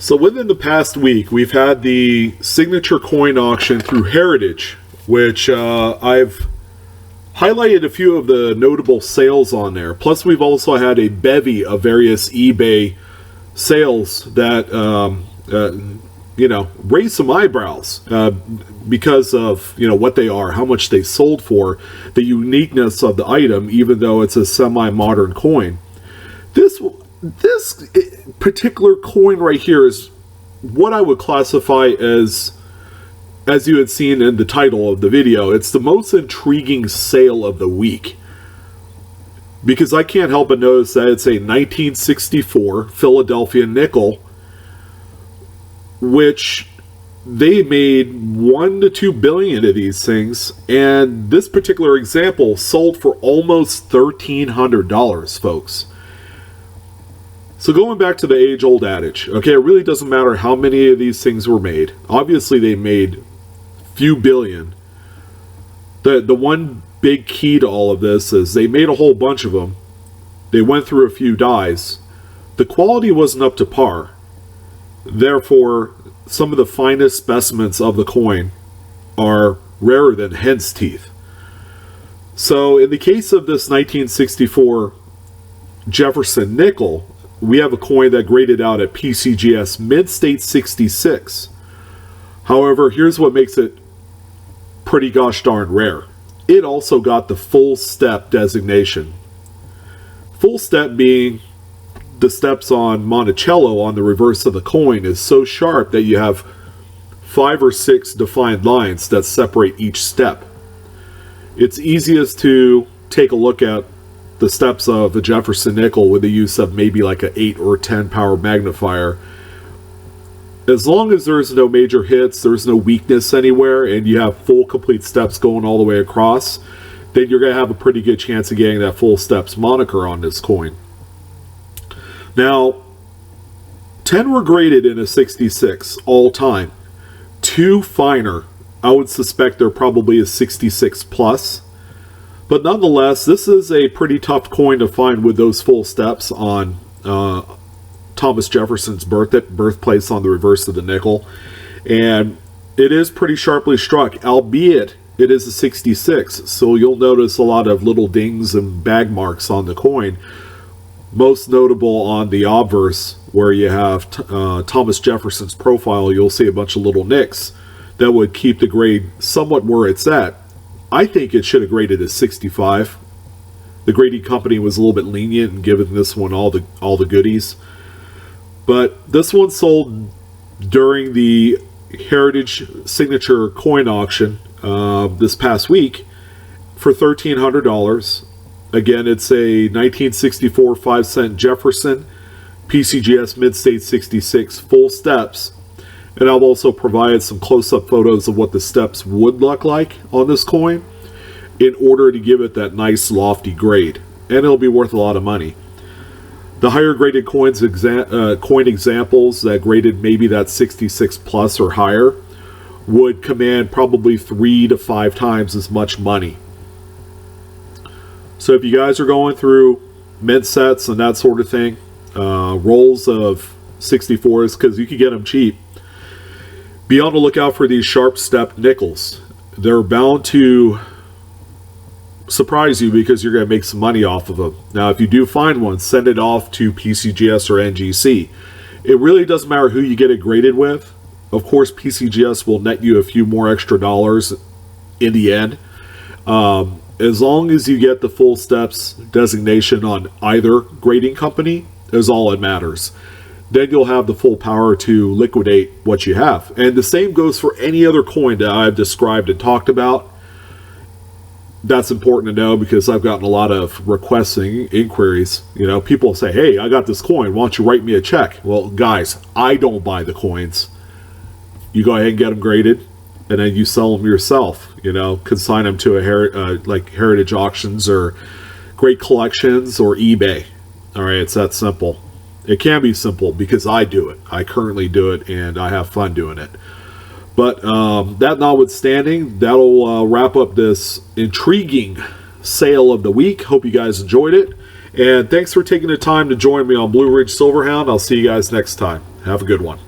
So within the past week, we've had the signature coin auction through Heritage, which I've highlighted a few of the notable sales on there. Plus, we've also had a bevy of various eBay sales that, raised some eyebrows because of, what they are, how much they sold for, the uniqueness of the item, even though it's a semi-modern coin. This particular coin right here is what I would classify as you had seen in the title of the video, it's the most intriguing sale of the week. Because I can't help but notice that it's a 1964 Philadelphia nickel, which they made 1 to 2 billion of these things, and this particular example sold for almost $1,300, folks. So going back to the age-old adage, okay, it really doesn't matter how many of these things were made. Obviously, they made few billion. The one big key to all of this is they made a whole bunch of them. They went through a few dies. The quality wasn't up to par. Therefore, some of the finest specimens of the coin are rarer than hen's teeth. So in the case of this 1964 Jefferson nickel, we have a coin that graded out at PCGS mid-state 66. However, here's what makes it pretty gosh darn rare. It also got the full step designation. Full step being the steps on Monticello on the reverse of the coin is so sharp that you have 5 or 6 defined lines that separate each step. It's easiest to take a look at the steps of the Jefferson nickel with the use of maybe like an 8 or 10 power magnifier. As long as there's no major hits, there's no weakness anywhere, and you have full complete steps going all the way across, then you're going to have a pretty good chance of getting that full steps moniker on this coin. Now, 10 were graded in a 66 all time. 2 finer. I would suspect they're probably a 66 plus. But nonetheless, this is a pretty tough coin to find with those full steps on Thomas Jefferson's birthplace on the reverse of the nickel. And it is pretty sharply struck, albeit it is a 66. So you'll notice a lot of little dings and bag marks on the coin. Most notable on the obverse, where you have Thomas Jefferson's profile, you'll see a bunch of little nicks that would keep the grade somewhat where it's at. I think it should have graded as 65. The grading company was a little bit lenient in giving this one all the goodies. But this one sold during the Heritage Signature Coin Auction this past week for $1,300. Again, it's a 1964 5-cent Jefferson PCGS Mid-State 66 full steps. And I've also provided some close-up photos of what the steps would look like on this coin in order to give it that nice lofty grade. And it'll be worth a lot of money. The higher graded coin examples that graded maybe that 66 plus or higher would command probably 3 to 5 times as much money. So if you guys are going through mint sets and that sort of thing, rolls of 64s, because you can get them cheap, be on the lookout for these sharp stepped nickels. They're bound to surprise you because you're going to make some money off of them. Now, if you do find one, send it off to PCGS or NGC. It really doesn't matter who you get it graded with. Of course, PCGS will net you a few more extra dollars in the end. As long as you get the full steps designation on either grading company is all that matters. Then you'll have the full power to liquidate what you have. And the same goes for any other coin that I've described and talked about. That's important to know because I've gotten a lot of requests and inquiries. You know, people say, hey, I got this coin. Why don't you write me a check? Well, guys, I don't buy the coins. You go ahead and get them graded, and then you sell them yourself. You know, consign them to like Heritage Auctions or Great Collections or eBay. All right, it's that simple. It can be simple because I do it. I currently do it, and I have fun doing it. But that notwithstanding, that'll wrap up this intriguing sale of the week. Hope you guys enjoyed it. And thanks for taking the time to join me on Blue Ridge Silverhound. I'll see you guys next time. Have a good one.